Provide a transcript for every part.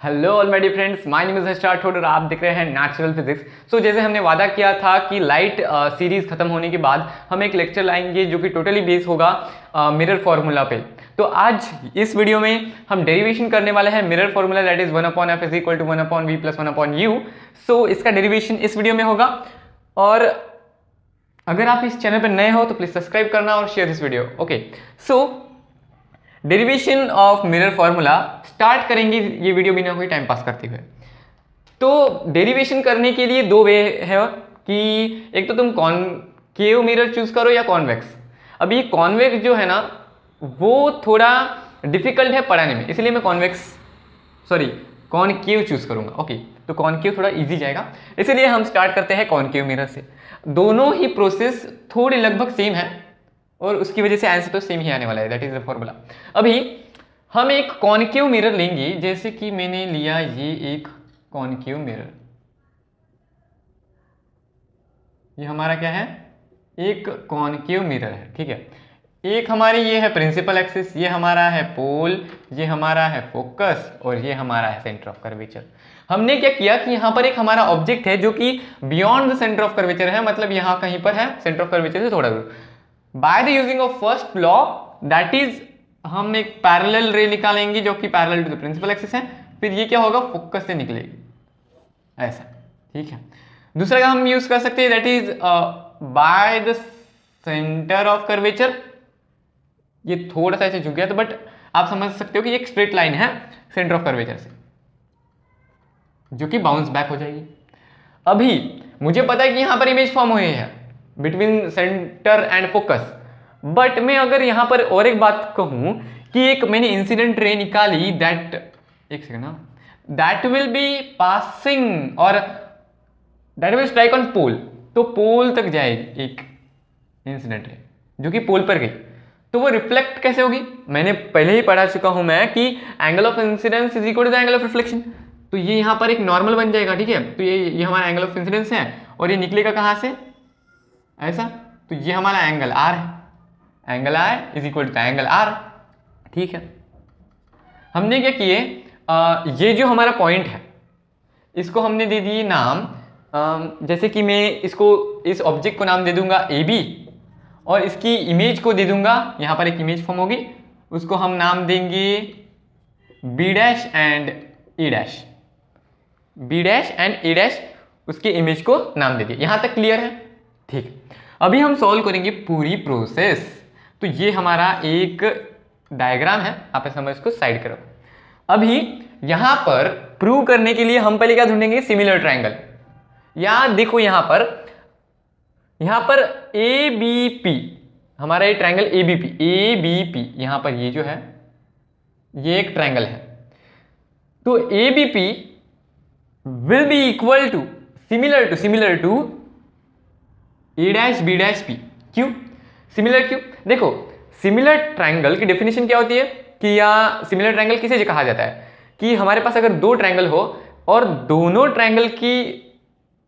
Hello all my dear friends, my name is Harshath और आप देख रहे हैं नेचुरल फिजिक्स। सो जैसे हमने वादा किया था कि लाइट सीरीज खत्म होने के बाद हम एक लेक्चर लाएंगे जो कि टोटली बेस होगा मिरर फार्मूला पे। तो आज इस वीडियो में हम डेरिवेशन करने वाले हैं mirror formula, that is 1/f is equal to 1/v plus 1/u। So इसका डेरिवेशन इस वीडियो में होगा। और अगर आप इस चैनल पर नए हो तो प्लीज सब्सक्राइब करना और share this video. Okay, so derivation of mirror formula start करेंगे ये वीडियो बिना कोई टाइम पास करते हुए। तो डेरिवेशन करने के लिए दो वे है कि एक तो तुम कॉनकेव मिरर चूज करो या कॉन्वेक्स। अब ये कॉन्वेक्स जो है ना वो थोड़ा डिफिकल्ट है पढ़ाने में, इसलिए मैं कॉनकेव चूज करूंगा। ओके, तो कॉनकेव थोड़ा इजी जाएगा, इसलिए हम स्टार्ट करते हैं कॉनकेव मिरर से। दोनों ही प्रोसेस थोड़ी लगभग सेम है और उसकी वजह से आंसर तो सेम ही आने वाला है, दैट इज द फॉर्मूला। अभी हम एक कॉनकेव मिरर लेंगे, जैसे कि मैंने लिया ये एक कॉनकेव मिरर। ये हमारा क्या है? एक कॉनकेव मिरर है, ठीक है। एक हमारी ये है प्रिंसिपल एक्सिस, ये हमारा है पोल, ये हमारा है फोकस और ये हमारा है सेंटर ऑफ कर्वेचर। हमने क्या किया कि यहाँ पर एक हमारा ऑब्जेक्ट है जो कि beyond the centre of curvature है, मतलब यहाँ कहीं पर है सेंटर ऑफ कर्वेचर से थोड़ा दूर। By the using of first law, that is हम एक पैरेलल रे निकालेंगे जो कि parallel to the principal axis है। फिर ये क्या होगा? फोकस से निकलेगी ऐसा, ठीक है। दूसरा का हम यूज कर सकते हैं, that is by the centre of curvature. ये थोड़ा सा ऐसे झुक गया तो बट आप समझ सकते हो कि एक स्ट्रेट लाइन है सेंटर ऑफ कर्वेचर से जो कि बाउंस बैक हो जाएगी। अभी मुझे पता है कि यहां पर इमेज फॉर्म हुई है between centre and focus, but मैं अगर यहां पर और एक बात कहूं कि एक मैंने इंसिडेंट रे निकाली, दैट एक सेकंड ना, दैट विल बी पासिंग और दैट विल स्ट्राइक ऑन पोल, तो पोल तक जाएगी एक इंसिडेंट रे जो कि पोल पर गई, तो वो रिफ्लेक्ट कैसे होगी? मैंने पहले ही पढ़ा चुका हूं मैं कि angle of incidence is equal to the angle of reflection. तो ये यहां पर एक नॉर्मल बन जाएगा, ठीक है। तो ये हमारा एंगल ऑफ इंसिडेंस है और ये निकलेगा कहां से? ऐसा। तो ये हमारा एंगल आर है, angle R is equal to angle R, ठीक है। हमने क्या किए, ये जो हमारा पॉइंट है इसको हमने दे दिए नाम, जैसे कि मैं इसको इस ऑब्जेक्ट को नाम दे दूंगा ए बी और इसकी इमेज को दे दूंगा, यहां पर एक इमेज फॉर्म होगी, उसको हम नाम देंगे B dash and A dash. B dash and A dash, उसकी इमेज को नाम दे दिया। यहां तक क्लियर है? ठीक है। अभी हम सॉल्व करेंगे पूरी प्रोसेस। तो ये हमारा एक डायग्राम है, आप इस समय इसको साइड करो। अभी यहां पर प्रूव करने के लिए हम पहले क्या ढूंढेंगे? Similar triangle. या देखो यहां पर ए बी पी, हमारा ये ट्रायंगल ए बी पी, यहां पर ये जो है ये एक ट्रायंगल है। तो A B P will be equal to similar to A dash B dash P. क्यों सिमिलर? क्यों? देखो, सिमिलर ट्रायंगल की डेफिनेशन क्या होती है कि या सिमिलर ट्रायंगल किसे कहा जाता है कि हमारे पास अगर दो ट्रायंगल हो और दोनों ट्रायंगल की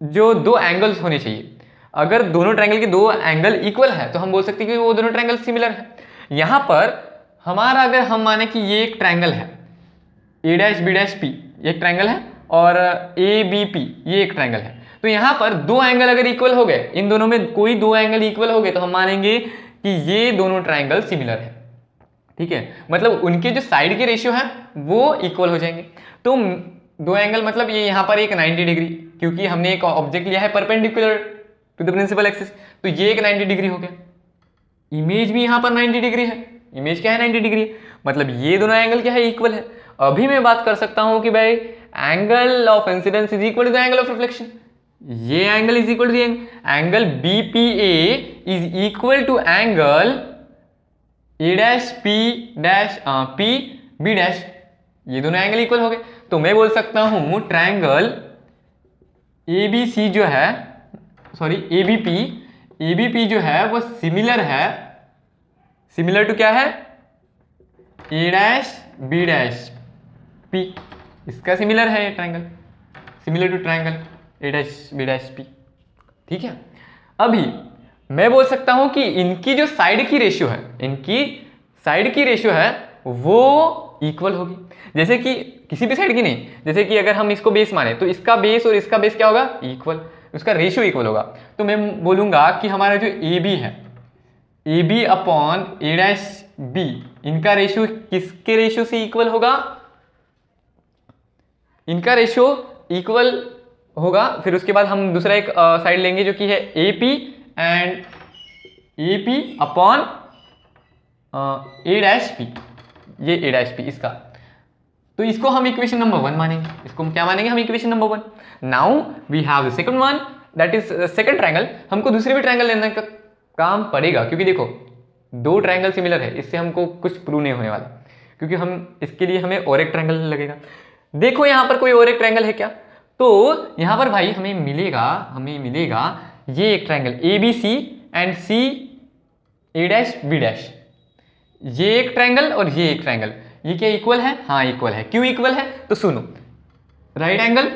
जो दो एंगल्स होने चाहिए, अगर दोनों ट्रायंगल के दो एंगल इक्वल है तो हम बोल सकते हैं कि वो दोनों ट्रायंगल सिमिलर है। यहां पर हमारा अगर हम माने कि ये एक ट्रायंगल है A dash B dash P, एक ट्रायंगल है, और ए बी पी ये एक ट्रायंगल है, तो यहां पर दो एंगल अगर इक्वल हो गए, इन दोनों में कोई दो एंगल इक्वल हो गए तो हम मानेंगे कि ये दोनों ट्रायंगल सिमिलर है, ठीक है। मतलब उनके जो साइड के रेशियो है वो इक्वल हो जाएंगे। तो दो एंगल मतलब ये यहां पर एक 90 डिग्री, क्योंकि हमने एक ऑब्जेक्ट लिया है perpendicular to the principal axis, तो ये एक 90 डिग्री हो गया। इमेज भी यहां पर 90 डिग्री है, इमेज क्या है? 90 डिग्री, मतलब ये दोनों एंगल क्या है? इक्वल है। अभी मैं बात कर सकता हूं कि भाई angle of incidence is equal to the angle of reflection. ये angle is equal to angle BPA is equal to angle A dash P dash P B dash, ये दोनों एंगल इक्वल हो गए। तो मैं बोल सकता हूं ट्रायंगल एबीसी जो है, सॉरी एबीपी जो है वो सिमिलर है, सिमिलर टू क्या है? A dash B dash P, इसका सिमिलर है ये triangle, similar to triangle A dash B dash P, ठीक है। अभी मैं बोल सकता हूं कि इनकी जो साइड की रेशियो है, वो इक्वल होगी। जैसे कि किसी भी साइड की नहीं, जैसे कि अगर हम इसको बेस माने तो इसका बेस और इसका बेस क्या होगा, इक्वल, उसका रेशियो इक्वल होगा। तो मैं बोलूंगा कि हमारा जो ए बी है, A B upon A dash B, इनका रेशियो किसके रेशियो से इक्वल होगा, इनका रेशियो इक्वल होगा। फिर उसके बाद हम दूसरा एक साइड लेंगे जो कि है A P and A P upon A dash P, ये ए डैश पी इसका। तो इसको हम इक्वेशन नंबर 1 मानेंगे, इसको हम क्या मानेंगे, हम equation number 1। Now we have the second one, that is second triangle. हमको दूसरे भी ट्रायंगल लेने का काम पड़ेगा, क्योंकि देखो 2 ट्रायंगल सिमिलर है, इससे हमको कुछ प्रूव नहीं होने वाला, क्योंकि हम इसके लिए हमें और एक ट्रायंगल लगेगा। देखो यहाँ पर कोई और एक ट्रायंगल है क्या, तो यहाँ पर भाई हमें मिलेगा ये एक triangle A B C and C A dash B dash, ये एक ट्रायंगल और ये एक ट्रायंगल, ये क्या इक्वल है, हाँ इक्वल है। क्यों इक्वल है, तो सुनो, राइट एंगल,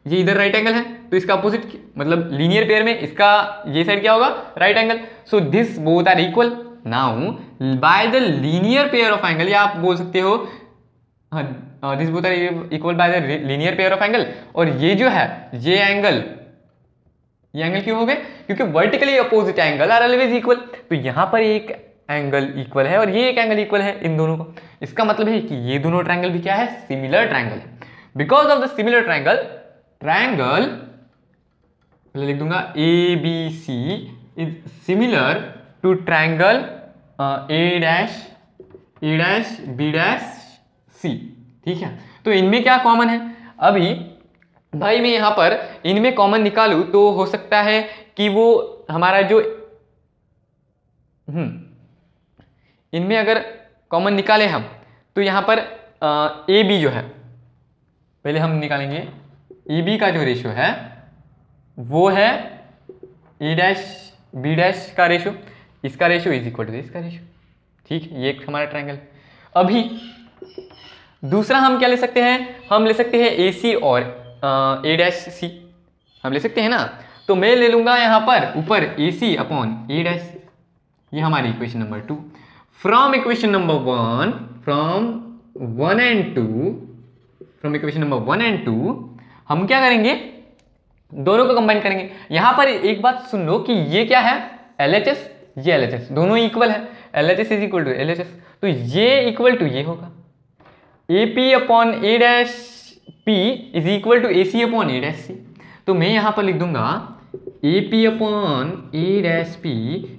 ये इधर राइट एंगल है तो इसका अपोजिट मतलब लीनियर पेयर में इसका ये साइड क्या होगा, right angle. So this both are equal. Now by the linear pair of angle, या आप बोल सकते हो this both are equal by the linear pair of angle. और ये जो है ये एंगल क्यों हो गए, क्योंकि vertically opposite angle are always equal. तो यहाँ पर एक एंगल इक्वल है और ये एक एंगल इक्वल है इन दोनों को। इसका मतलब है कि ये दोनों ट्रायंगल भी क्या है, सिमिलर ट्रायंगल है। Because of the similar triangle, पहले लिख दूंगा A B C is similar to triangle A dash B dash C. ठीक है, तो इनमें क्या कॉमन है, अभी भाई मैं यहाँ पर इनमें कॉमन निकालूं तो हो सकता है कि वो हमारा जो इनमें अगर कॉमन निकाले हम तो यहाँ पर ए बी जो है, पहले हम निकालेंगे ए बी का जो रेशियो है वो है ए डैश बी डैश का रेशियो, इसका रेशियो इज इक्वल टू इसका रेशियो। ठीक है, ये एक हमारा ट्रायंगल। अभी दूसरा हम क्या ले सकते हैं, हम ले सकते हैं ए सी और ए डैश सी, हम ले सकते हैं ना। तो मैं ले लूंगा यहाँ पर ऊपर ए सी अपॉन ए डैश, ये हमारी equation number 2। From equation number 1, from equation number 1 and 2 हम क्या करेंगे, दोनों को कंबाइन करेंगे। यहां पर एक बात सुन लो कि ये क्या है, LHS, ये LHS, दोनों इक्वल है, LHS is equal to LHS, तो ये इक्वल टू ये होगा AP upon A dash P is equal to AC upon A dash C। तो मैं यहां पर लिख दूंगा AP upon A dash P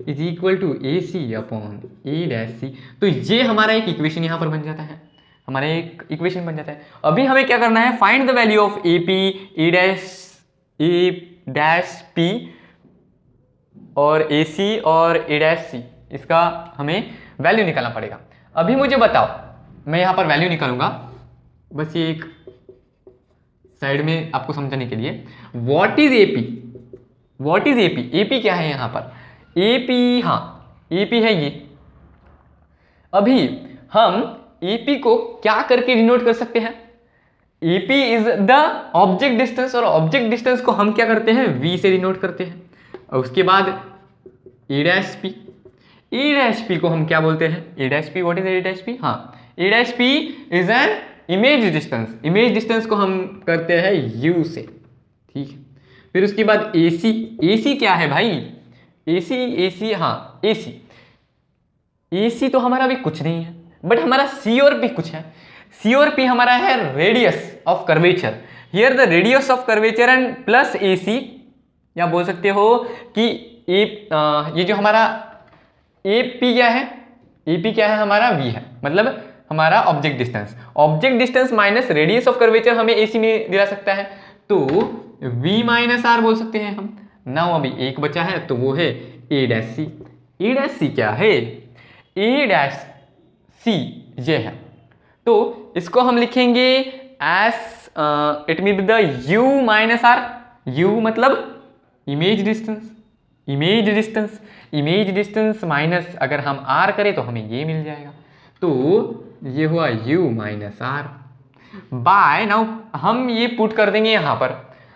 is equal to AC upon A dash C। तो ये हमारा एक इक्वेशन यहां पर बन जाता है, हमारा एक इक्वेशन बन जाता है। अभी हमें क्या करना है, find the value of AP A dash P और AC और A डैश C, इसका हमें वैल्यू निकालना पड़ेगा। अभी मुझे बताओ, मैं यहाँ पर वैल्यू निकालूंगा, बस ये एक साइड में आपको समझाने के लिए। What is AP, what is AP, AP क्या है यहाँ पर, AP, हाँ AP है ये। अभी हम AP को क्या करके डिनोट कर सकते हैं, AP is the object distance, और ऑब्जेक्ट डिस्टेंस को हम क्या करते हैं, V से डिनोट करते हैं। और उसके बाद A dash P, A dash P को हम क्या बोलते हैं, A dash P, what is A dash P, हाँ A dash P is an image distance, image distance को हम करते हैं U से। ठीक है, फिर उसके बाद AC, AC क्या है भाई, AC, हाँ AC तो हमारा भी कुछ नहीं है, बट हमारा C और P कुछ है। C और P हमारा है radius of curvature, here the radius of curvature and plus AC, या बोल सकते हो कि ये जो हमारा AP क्या है, AP क्या है हमारा, V है, मतलब हमारा object distance minus radius of curvature हमें AC में दिला सकता है, तो V माइनस R बोल सकते हैं हम। नाउ अभी एक बचा है तो वो है A dash C। A dash C क्या है, A डैश C ये है, तो इसको हम लिखेंगे S, it mean the U minus R, U मतलब इमेज डिस्टेंस माइनस अगर हम R करें तो हमें ये मिल जाएगा, तो ये हुआ U minus R by. Now हम ये पुट कर देंगे यहाँ पर,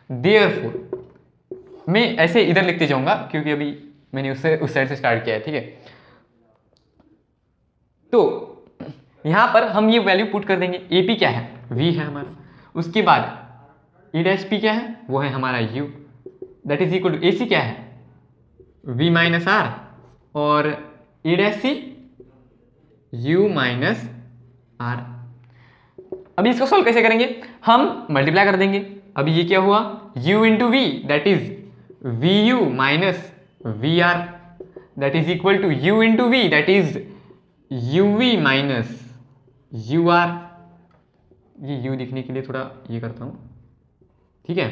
देयरफॉर मैं ऐसे इधर लिखते जाऊंगा क्योंकि अभी मैंने उस साइड से स्टार्ट किया है। ठीक है, तो यहाँ पर हम ये वैल्यू पुट कर देंगे। ए पी क्या है, v है हमारा, उसके बाद ई डैश पी क्या है, वो है हमारा u, that is equal to A C क्या है, v माइनस आर, और E dash C u minus R. अभी इसको सॉल्व कैसे करेंगे, हम मल्टीप्लाई कर देंगे। अभी ये क्या हुआ, u into V that is V U minus V R, that is equal to u into V that is U V minus U R. ये u दिखने के लिए थोड़ा ये करता हूं, ठीक है।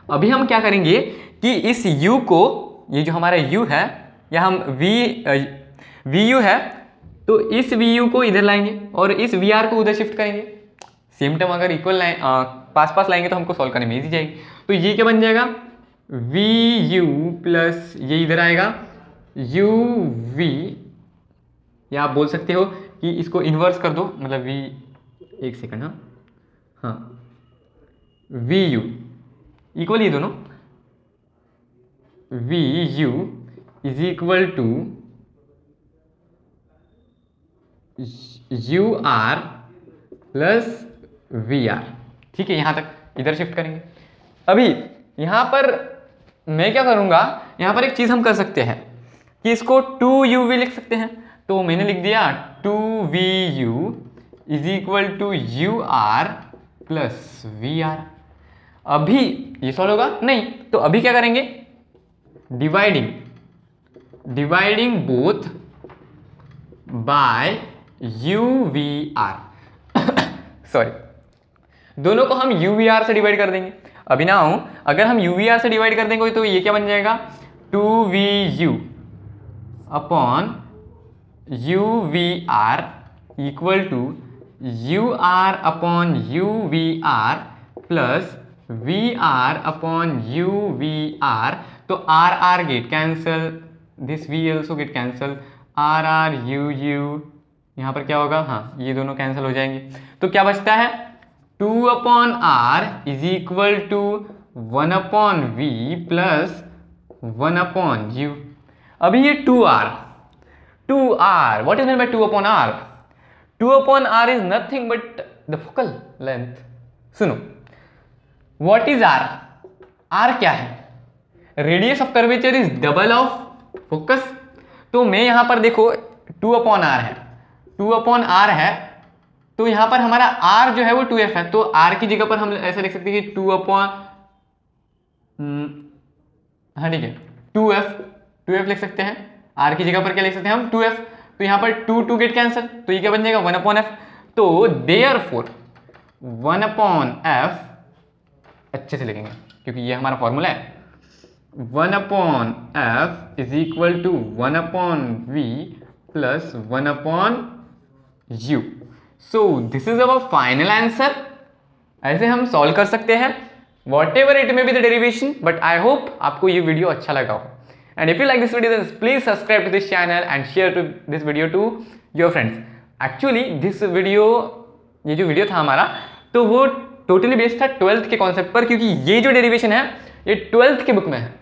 अभी हम क्या करेंगे कि इस u को, ये जो हमारा u है, या हम वी यू है, तो इस वी यू को इधर लाएंगे और इस वी आर को उधर शिफ्ट करेंगे। सेम टर्म अगर इक्वल पास पास लाएंगे तो हमको सॉल्व करने में इजी जाएगी। तो ये क्या बन जाएगा, वी यू प्लस ये इधर आएगा यू वी, या आप बोल सकते हो कि इसको इन्वर्स कर दो, मतलब वी, एक सेकंड, हाँ वी यू इक्वल, ये दोनों V U is equal to U R plus V R, ठीक है। यहां तक इधर शिफ्ट करेंगे। अभी यहां पर मैं क्या करूंगा, यहां पर एक चीज हम कर सकते हैं कि इसको 2uv लिख सकते हैं। तो मैंने लिख दिया 2vu is equal to U R plus V R. अभी ये सॉल्व होगा नहीं, तो अभी क्या करेंगे, dividing both by U V R, sorry, दोनों को हम यू वी आर से डिवाइड कर देंगे। अभी ना हूं, अगर हम यू वी आर से डिवाइड कर देंगे तो ये क्या बन जाएगा, 2vu upon U V R equal to U R upon U V R plus V are upon U V R. तो R R get cancel, this V also get cancel, R R U U, यहाँ पर क्या होगा, हाँ ये दोनों cancel हो जाएंगे। तो क्या बचता है, 2 upon R is equal to 1 upon V plus 1 upon U. अभी ये 2r, what is mean by 2 upon r? 2 upon r is nothing but the focal length. सुनो, व्हाट इज r? r क्या है, radius of curvature is double of focus. तो मैं यहां पर देखो 2 अपॉन r है, 2 अपॉन r है, तो यहां पर हमारा r जो है वो 2f है। तो r की जगह पर हम ऐसा लिख सकते हैं कि 2 अपॉन, हाँ ठीक है, 2f लिख सकते हैं। r की जगह पर क्या लिख सकते हैं हम, 2f। तो यहां पर 2 गेट कैंसिल, तो ये क्या बन जाएगा, 1 अपॉन f। तो देयरफॉर 1 अपॉन f, अच्छे से लिखेंगे क्योंकि ये हमारा फॉर्मूला है, 1 upon f is equal to 1 upon v plus 1 upon u। So this is our final answer. ऐसे हम सॉल्व कर सकते हैं whatever it may be the derivation, but I hope आपको ये वीडियो अच्छा लगा हो। And if you like this video then please subscribe to this channel and share to this video to your friends. Actually this video, ये जो video था हमारा, तो वो टोटली बेस्ड था 12th के कॉन्सेप्ट पर, क्योंकि ये जो डेरिवेशन है ये 12th के बुक में है।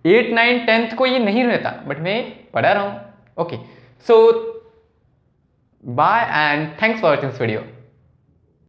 8, 9, 10th को ये नहीं रहता, बट मैं पढ़ा रहा हूँ। Okay, so bye and thanks for watching this video.